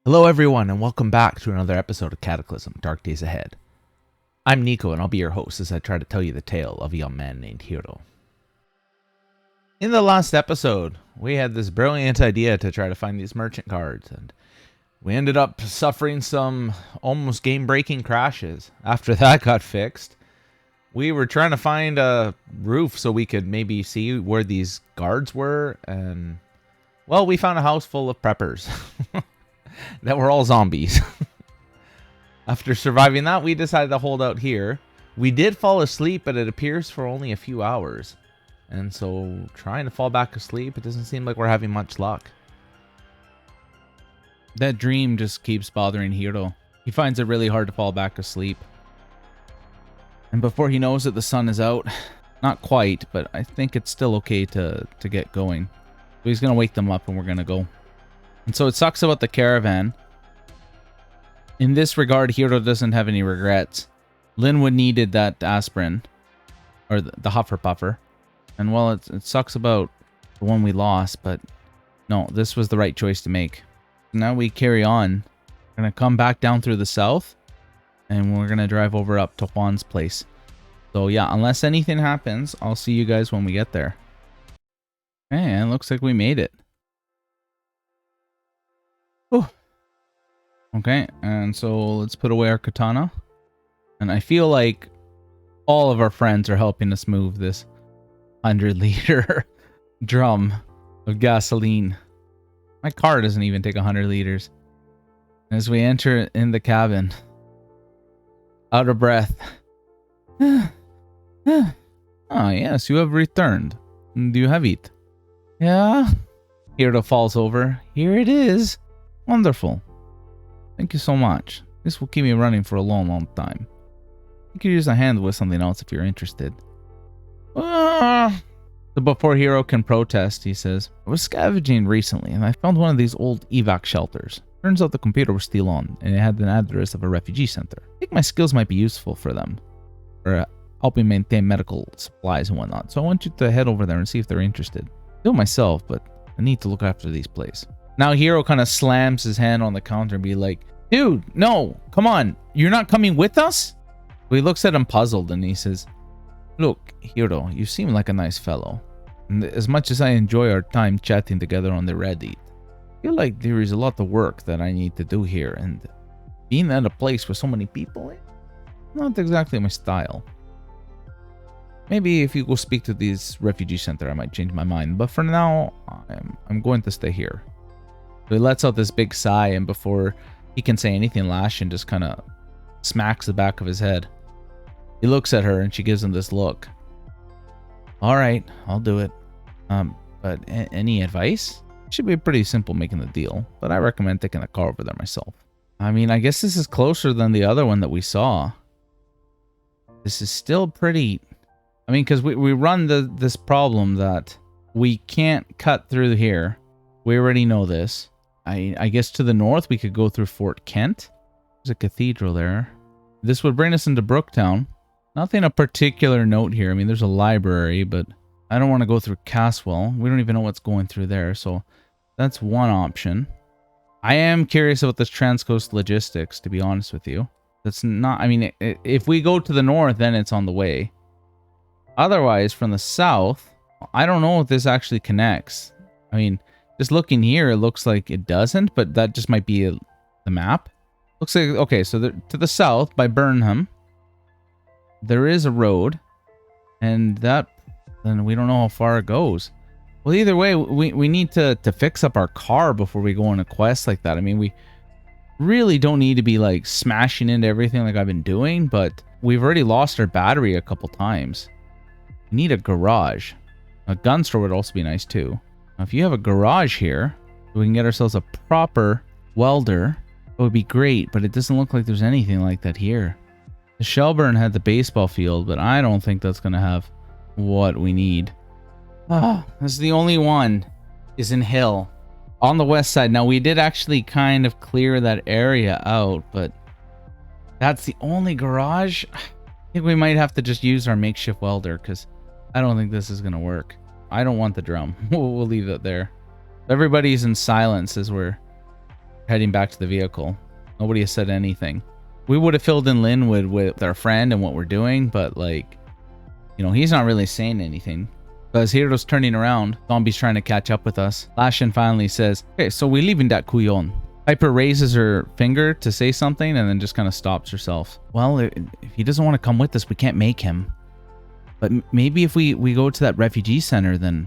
Hello everyone and welcome back to another episode of Cataclysm Dark Days Ahead. I'm Niko and I'll be your host as I try to tell you the tale of a young man named Heero. In the last episode, we had this brilliant idea to try to find these merchant cards, and we ended up suffering some almost game-breaking crashes. After that got fixed, we were trying to find a roof so we could maybe see where these guards were, and well, we found a house full of preppers. That were all zombies. After surviving that, we decided to hold out here. We did fall asleep, but it appears for only a few hours. And so, trying to fall back asleep, it doesn't seem like we're having much luck. That dream just keeps bothering Heero. He finds it really hard to fall back asleep. And before he knows it, the sun is out. Not quite, but I think it's still okay to get going. So he's going to wake them up and we're going to go. And so it sucks about the caravan. In this regard, Heero doesn't have any regrets. Linwood needed that aspirin, or the Huffer Puffer. And well, it sucks about the one we lost, but no, this was the right choice to make. Now we carry on. We're going to come back down through the south, and we're going to drive over up to Juan's place. So yeah, unless anything happens, I'll see you guys when we get there. And looks like we made it. Whew. Okay, and so let's put away our katana. And I feel like all of our friends are helping us move this 100-liter drum of gasoline. My car doesn't even take 100 liters. As we enter in the cabin, out of breath. Ah, yes, you have returned. Do you have it? Yeah. Heero falls over. Here it is. Wonderful. Thank you so much. This will keep me running for a long, long time. You could use a hand with something else if you're interested. So before Heero can protest, he says, I was scavenging recently and I found one of these old evac shelters. Turns out the computer was still on and it had an address of a refugee center. I think my skills might be useful for them. For helping maintain medical supplies and whatnot. So I want you to head over there and see if they're interested. I do it myself, but I need to look after these places. Now Heero kind of slams his hand on the counter and be like, dude, no, come on. You're not coming with us? So he looks at him puzzled and he says, look, Heero, you seem like a nice fellow. And as much as I enjoy our time chatting together on the Reddit, I feel like there is a lot of work that I need to do here. And being at a place with so many people, not exactly my style. Maybe if you go speak to this refugee center, I might change my mind. But for now, I'm going to stay here. So he lets out this big sigh, and before he can say anything, Lashin just kind of smacks the back of his head. He looks at her, and she gives him this look. All right, I'll do it. But any advice? It should be pretty simple making the deal, but I recommend taking a car over there myself. I mean, I guess this is closer than the other one that we saw. This is still pretty... I mean, because we run this problem that we can't cut through here. We already know this. I guess to the north we could go through Fort Kent. There's a cathedral there. This would bring us into Brooktown. Nothing of particular note here. I mean, there's a library, but I don't want to go through Caswell. We don't even know what's going through there, so that's one option. I am curious about this Transcoast Logistics, to be honest with you. That's not... I mean, if we go to the north, then it's on the way. Otherwise, from the south, I don't know if this actually connects. I mean... Just looking here, it looks like it doesn't, but that just might be the map. Looks like, okay, so to the south, by Burnham, there is a road, and that, then we don't know how far it goes. Well, either way, we need to fix up our car before we go on a quest like that. I mean, we really don't need to be, like, smashing into everything like I've been doing, but we've already lost our battery a couple times. We need a garage. A gun store would also be nice, too. Now, if you have a garage here, we can get ourselves a proper welder. It would be great, but it doesn't look like there's anything like that here. The Shelburne had the baseball field, but I don't think that's going to have what we need. Ah, this is the only one is in Hill. On the west side. Now, we did actually kind of clear that area out, but that's the only garage. I think we might have to just use our makeshift welder, because I don't think this is going to work. I don't want the drum. We'll leave that there. Everybody's in silence as we're Heading back to the vehicle. Nobody has said anything. We would have filled in Linwood with our friend and what we're doing, but like, you know, he's not really saying anything. Because Hero's turning around, Zombie's trying to catch up with us. Lashin finally says, okay, so we're leaving that Kuyon. Piper raises her finger to say something and then just kind of stops herself. Well, if he doesn't want to come with us, we can't make him. But maybe if we go to that refugee center, then...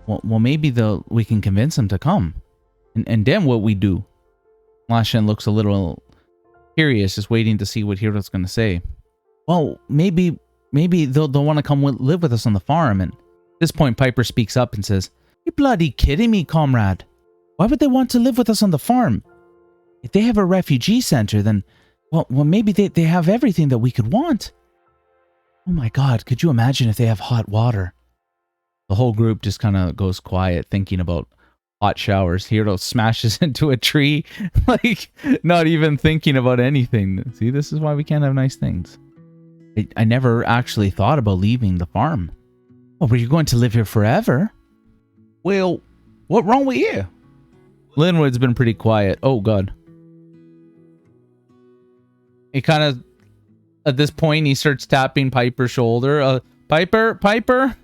Well, maybe we can convince him to come. And then what we do? Lashin looks a little curious, just waiting to see what Hero's going to say. Well, maybe they'll want to come live with us on the farm. And at this point, Piper speaks up and says, "You bloody kidding me, comrade? Why would they want to live with us on the farm? If they have a refugee center, then, well, maybe they have everything that we could want. Oh my God, could you imagine if they have hot water?" The whole group just kind of goes quiet, thinking about hot showers. Heero smashes into a tree, like not even thinking about anything. See, this is why we can't have nice things. I never actually thought about leaving the farm. Oh, but you're going to live here forever? Well, what wrong with you? Linwood's been pretty quiet. Oh, God. He kind of, at this point, he starts tapping Piper's shoulder. Piper?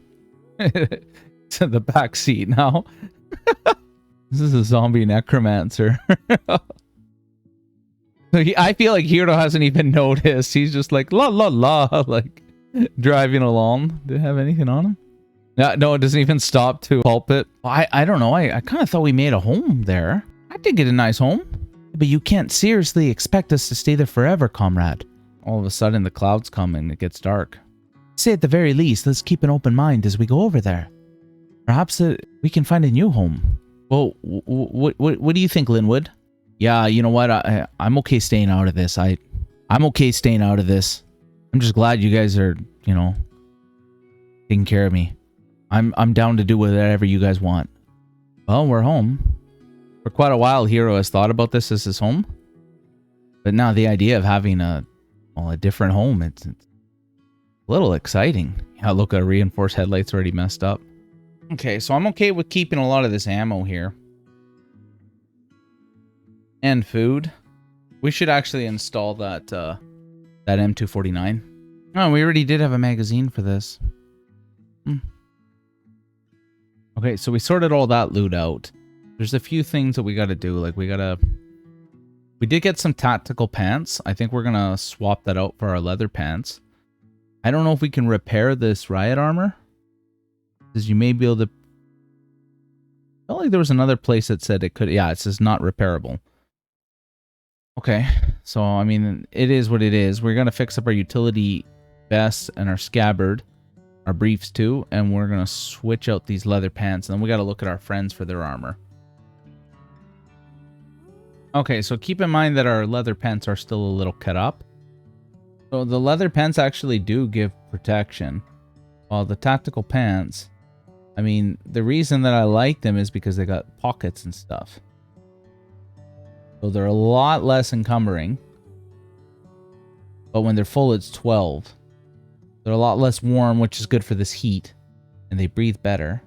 To the back seat now. This is a zombie necromancer. I feel like Heero hasn't even noticed. He's just like, la la la, like driving along. Did it have anything on him? No, it doesn't even stop to pulp it. I don't know. I kind of thought we made a home there. I did get a nice home. But you can't seriously expect us to stay there forever, comrade. All of a sudden, the clouds come and it gets dark. Say at the very least, let's keep an open mind as we go over there. Perhaps we can find a new home. Well, what do you think, Linwood? Yeah, you know what? I'm okay staying out of this. I'm okay staying out of this. I'm just glad you guys are, you know, taking care of me. I'm down to do whatever you guys want. Well, we're home. For quite a while, Heero has thought about this as his home. But now the idea of having a different home, it's a little exciting. Yeah, look, our reinforced headlights already messed up. Okay, so I'm okay with keeping a lot of this ammo here. And food. We should actually install that M249. Oh, we already did have a magazine for this. Okay, so we sorted all that loot out. There's a few things that we gotta do. Like, we did get some tactical pants. I think we're gonna swap that out for our leather pants. I don't know if we can repair this riot armor. Because you may be able to... I felt like there was another place that said it could... Yeah, it says not repairable. Okay, so, I mean, it is what it is. We're going to fix up our utility vest and our scabbard. Our briefs, too. And we're going to switch out these leather pants. And then we got to look at our friends for their armor. Okay, so keep in mind that our leather pants are still a little cut up. So the leather pants actually do give protection. While the tactical pants... I mean, the reason that I like them is because they got pockets and stuff. So they're a lot less encumbering. But when they're full, it's 12. They're a lot less warm, which is good for this heat. And they breathe better.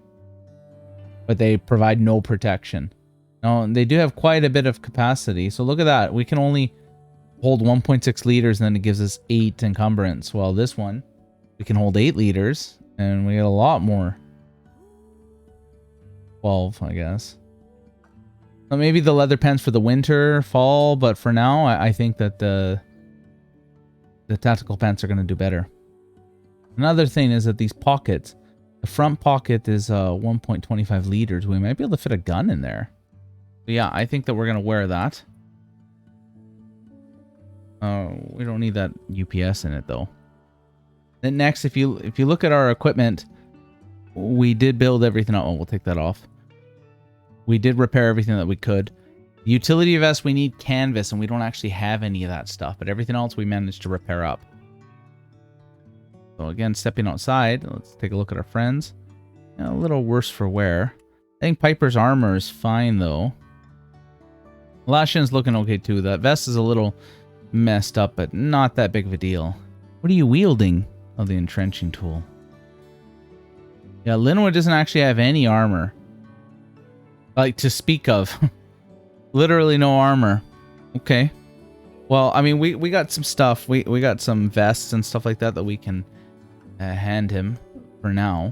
But they provide no protection. Now, they do have quite a bit of capacity. So look at that. We can only hold 1.6 liters and then it gives us 8 encumbrance. While this one, we can hold 8 liters and we get a lot more. 12, I guess. So maybe the leather pants for the winter, fall, but for now, I think that the tactical pants are going to do better. Another thing is that these pockets, the front pocket is 1.25 liters. We might be able to fit a gun in there. But yeah, I think that we're going to wear that. We don't need that UPS in it, though. Then next, if you look at our equipment, we did build everything up. Oh, we'll take that off. We did repair everything that we could. The utility vest, we need canvas, and we don't actually have any of that stuff. But everything else we managed to repair up. So again, stepping outside, let's take a look at our friends. Yeah, a little worse for wear. I think Piper's armor is fine, though. Lashin's looking okay, too. That vest is a little messed up, but not that big of a deal. What are you wielding? Oh, the entrenching tool. Yeah, Linwood doesn't actually have any armor. Like, to speak of. Literally no armor. Okay. Well, I mean, we got some stuff. We got some vests and stuff like that that we can hand him for now.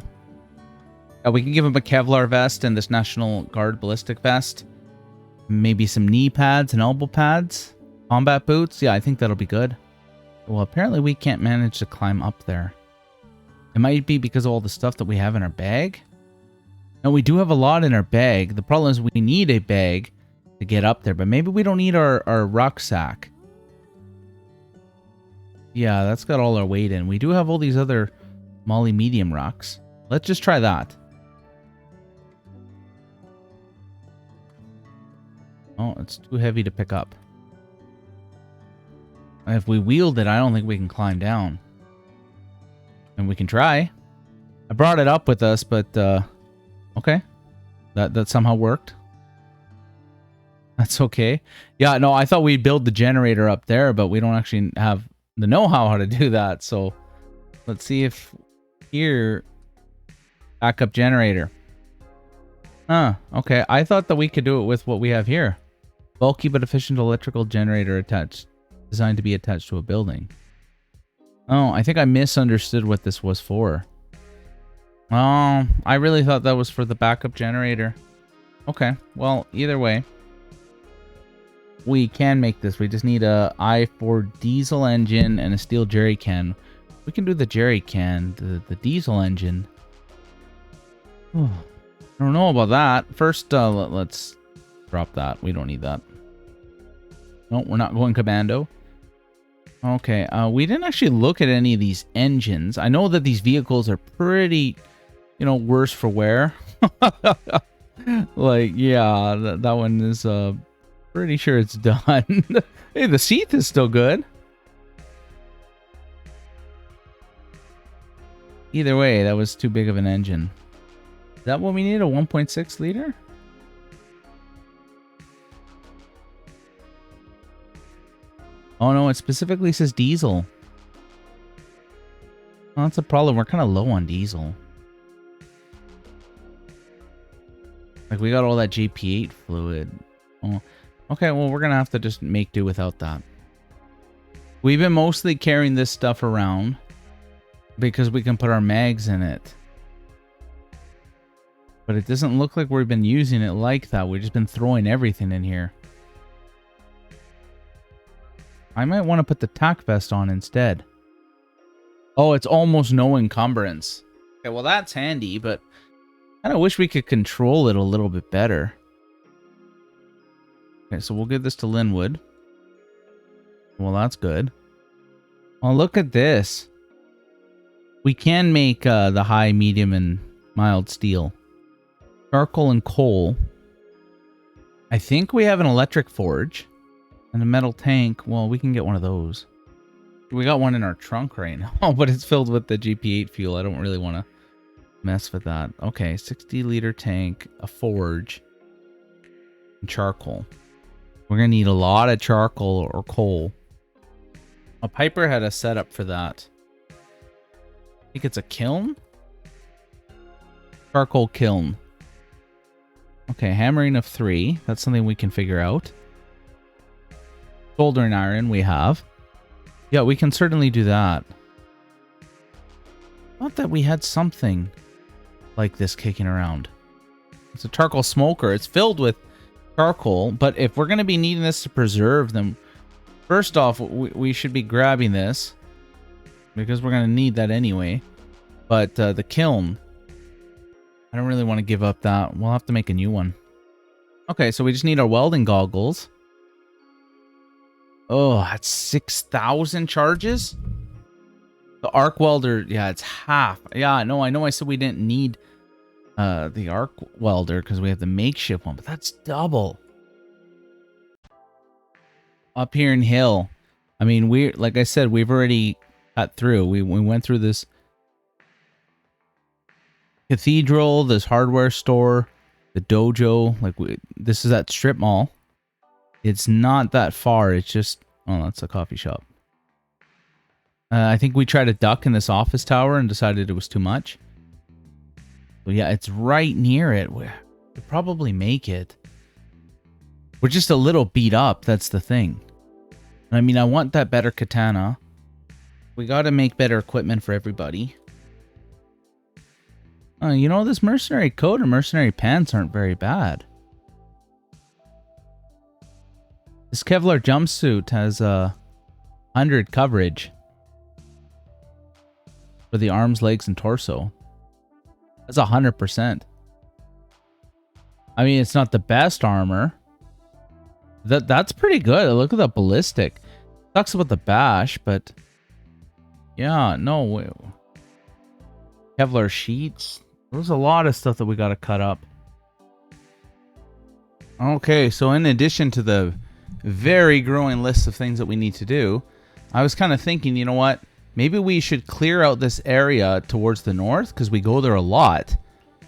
We can give him a Kevlar vest and this National Guard ballistic vest. Maybe some knee pads and elbow pads. Combat boots. Yeah, I think that'll be good. Well, apparently we can't manage to climb up there. It might be because of all the stuff that we have in our bag. No, we do have a lot in our bag. The problem is we need a bag to get up there, but maybe we don't need our rucksack. Yeah, that's got all our weight in. We do have all these other Molly medium rocks. Let's just try that. Oh, it's too heavy to pick up. If we wield it, I don't think we can climb down. And we can try. I brought it up with us, but okay. That somehow worked. That's okay. Yeah, no, I thought we'd build the generator up there, but we don't actually have the know-how to do that. So let's see if here, backup generator. Huh, okay. I thought that we could do it with what we have here. Bulky but efficient electrical generator attached, designed to be attached to a building. Oh, I think I misunderstood what this was for. Oh, I really thought that was for the backup generator. Okay, well, either way, we can make this. We just need a i4 diesel engine and a steel jerry can. We can do the jerry can, the diesel engine. Oh, I don't know about that. First, let's drop that. We don't need that. No, we're not going commando. Okay, we didn't actually look at any of these engines. I know that these vehicles are pretty, you know, worse for wear. Like, yeah, that one is pretty sure it's done. Hey, the Synth is still good. Either way, that was too big of an engine. Is that what we need? A 1.6 liter? Oh no, it specifically says diesel. Oh, that's a problem. We're kind of low on diesel. Like, we got all that JP8 fluid. Oh, okay, well, we're going to have to just make do without that. We've been mostly carrying this stuff around because we can put our mags in it. But it doesn't look like we've been using it like that. We've just been throwing everything in here. I might want to put the tack vest on instead. Oh, it's almost no encumbrance. Okay, well, that's handy, but I kind of wish we could control it a little bit better. Okay, so we'll give this to Linwood. Well, that's good. Oh, look at this. We can make the high, medium, and mild steel. Charcoal and coal. I think we have an electric forge. And a metal tank. Well, we can get one of those. We got one in our trunk right now, but it's filled with the GP8 fuel. I don't really want to mess with that. Okay, 60-liter tank, a forge, and charcoal. We're going to need a lot of charcoal or coal. A Piper had a setup for that. I think it's a kiln? Charcoal kiln. Okay, hammering of 3. That's something we can figure out. Soldering iron we have. Yeah, we can certainly do that. Thought that we had something like this kicking around. It's a charcoal smoker. It's filled with charcoal, but if we're going to be needing this to preserve them, first off, we should be grabbing this because we're going to need that anyway. But the kiln, I don't really want to give up that. We'll have to make a new one. Okay, so we just need our welding goggles. Oh, that's 6,000 charges? The arc welder, yeah, it's half. Yeah, no, I know I said we didn't need the arc welder because we have the makeshift one, but that's double. Up here in Hill, I mean, like I said, we've already got through. We went through this cathedral, this hardware store, the dojo. Like, this is at strip mall. It's not that far. It's just... Oh, that's a coffee shop. I think we tried to duck in this office tower and decided it was too much. But yeah, it's right near it. We could probably make it. We're just a little beat up, that's the thing. I mean, I want that better katana. We gotta make better equipment for everybody. You know, this mercenary coat and mercenary pants aren't very bad. This Kevlar jumpsuit has 100 coverage for the arms, legs, and torso. That's 100%. I mean, it's not the best armor. That's pretty good. Look at the ballistic. Sucks about the bash, but yeah, no. Kevlar sheets. There's a lot of stuff that we got to cut up. Okay, so in addition to the very growing list of things that we need to do, I was kind of thinking, you know what? Maybe we should clear out this area towards the north because we go there a lot.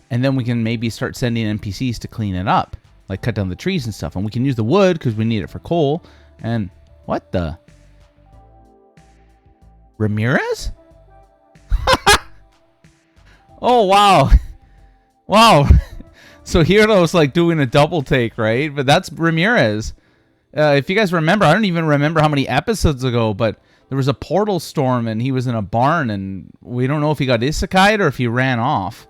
And then we can maybe start sending NPCs to clean it up. Like cut down the trees and stuff. And we can use the wood because we need it for coal. And what the? Ramirez? Oh, wow. Wow. So Hero's like doing a double take, right? But that's Ramirez. If you guys remember, I don't even remember how many episodes ago, but there was a portal storm and he was in a barn and we don't know if he got isekai'd or if he ran off.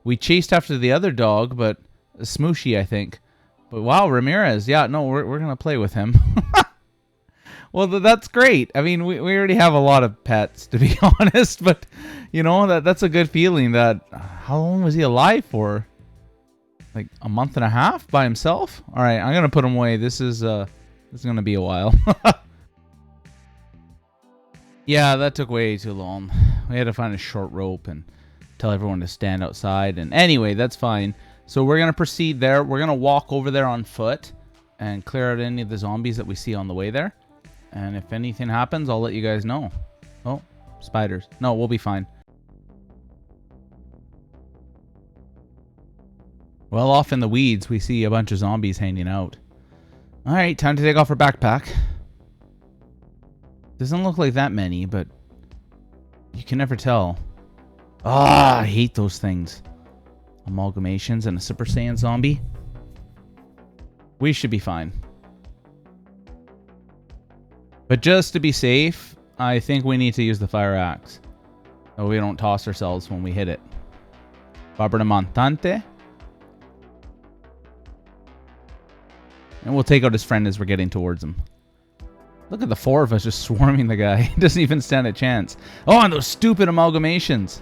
We chased after the other dog, but Smooshy, I think. But wow, Ramirez. Yeah, no, we're going to play with him. Well, that's great. I mean, we already have a lot of pets, to be honest. But, you know, that's a good feeling that... How long was he alive for? Like a month and a half by himself? All right, I'm going to put him away. This is going to be a while. Yeah, that took way too long. We had to find a short rope and tell everyone to stand outside. And anyway, that's fine. So we're going to proceed there. We're going to walk over there on foot and clear out any of the zombies that we see on the way there. And if anything happens, I'll let you guys know. Oh, spiders. No, we'll be fine. Well, off in the weeds, we see a bunch of zombies hanging out. All right, time to take off our backpack. Doesn't look like that many, but you can never tell. Ah, I hate those things. Amalgamations and a Super Saiyan zombie. We should be fine. But just to be safe, I think we need to use the fire axe. So we don't toss ourselves when we hit it. Montante. And we'll take out his friend as we're getting towards him. Look at the four of us just swarming the guy. He doesn't even stand a chance. Oh, and those stupid amalgamations.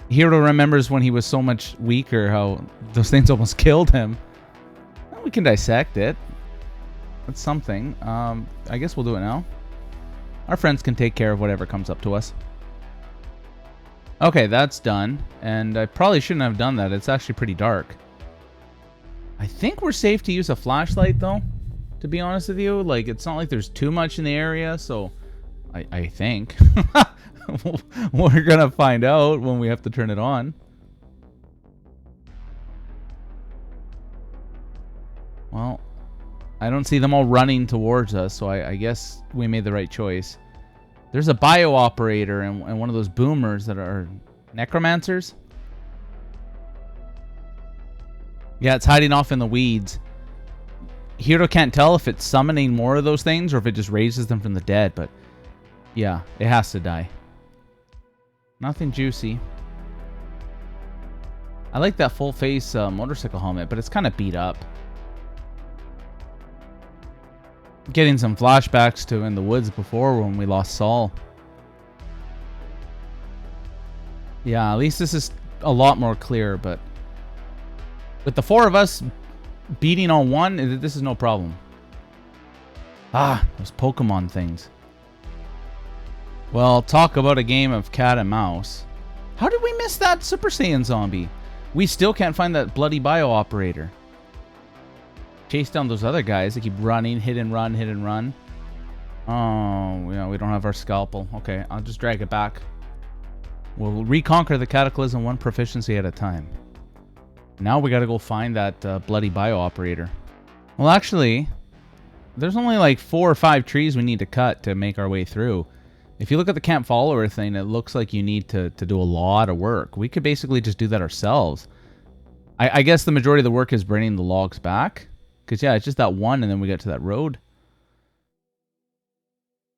Heero remembers when he was so much weaker, how those things almost killed him. Well, we can dissect it. That's something. I guess we'll do it now. Our friends can take care of whatever comes up to us. Okay, that's done. And I probably shouldn't have done that. It's actually pretty dark. I think we're safe to use a flashlight, though. To be honest with you, like, it's not like there's too much in the area, so I think. We're gonna find out when we have to turn it on. Well, I don't see them all running towards us, so I guess we made the right choice. There's a bio operator and one of those boomers that are necromancers. Yeah, it's hiding off in the weeds. Heero can't tell if it's summoning more of those things or if it just raises them from the dead, but yeah, it has to die. Nothing juicy. I like that full face motorcycle helmet, but it's kind of beat up. Getting some flashbacks to in the woods before when we lost Saul. Yeah, at least this is a lot more clear, but with the four of us beating on one, this is no problem. Ah, those Pokemon things. Well, talk about a game of cat and mouse. How did we miss that Super Saiyan zombie? We still can't find that bloody bio operator. Chase down those other guys. They keep running, hit and run, hit and run. Oh, yeah, we don't have our scalpel. Okay, I'll just drag it back. We'll reconquer the Cataclysm one proficiency at a time. Now we gotta go find that bloody bio operator. Well, actually, there's only like 4 or 5 trees we need to cut to make our way through. If you look at the camp follower thing, it looks like you need to do a lot of work. We could basically just do that ourselves. I guess the majority of the work is bringing the logs back, Because, yeah, it's just that one, and then we get to that road.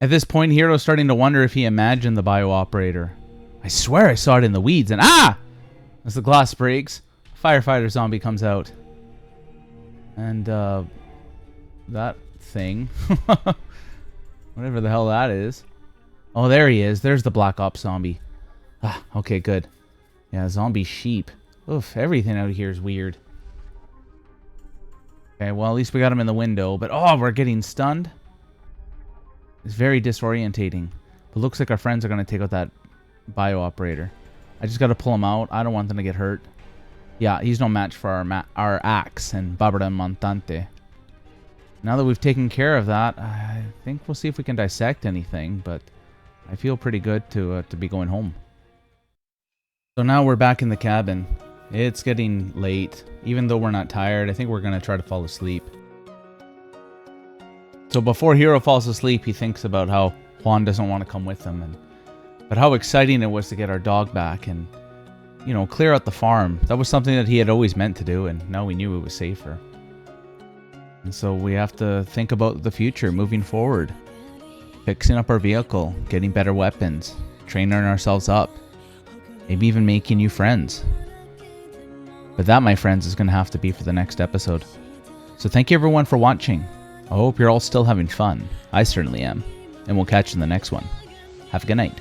At this point, Heero's starting to wonder if he imagined the bio-operator. I swear I saw it in the weeds, and ah! As the glass breaks, a firefighter zombie comes out. And, that thing. Whatever the hell that is. Oh, there he is. There's the Black Ops zombie. Ah, okay, good. Yeah, zombie sheep. Oof, everything out here is weird. Okay, well, at least we got him in the window. But, oh, we're getting stunned. It's very disorientating. But looks like our friends are going to take out that bio-operator. I just got to pull him out. I don't want them to get hurt. Yeah, he's no match for our axe and Babra Montante. Now that we've taken care of that, I think we'll see if we can dissect anything. But I feel pretty good to be going home. So now we're back in the cabin. It's getting late. Even though we're not tired, I think we're going to try to fall asleep. So before Heero falls asleep, he thinks about how Juan doesn't want to come with him. But how exciting it was to get our dog back and, you know, clear out the farm. That was something that he had always meant to do, and now we knew it was safer. And so we have to think about the future moving forward. Fixing up our vehicle, getting better weapons, training ourselves up, maybe even making new friends. But that, my friends, is going to have to be for the next episode. So thank you everyone for watching. I hope you're all still having fun. I certainly am. And we'll catch you in the next one. Have a good night.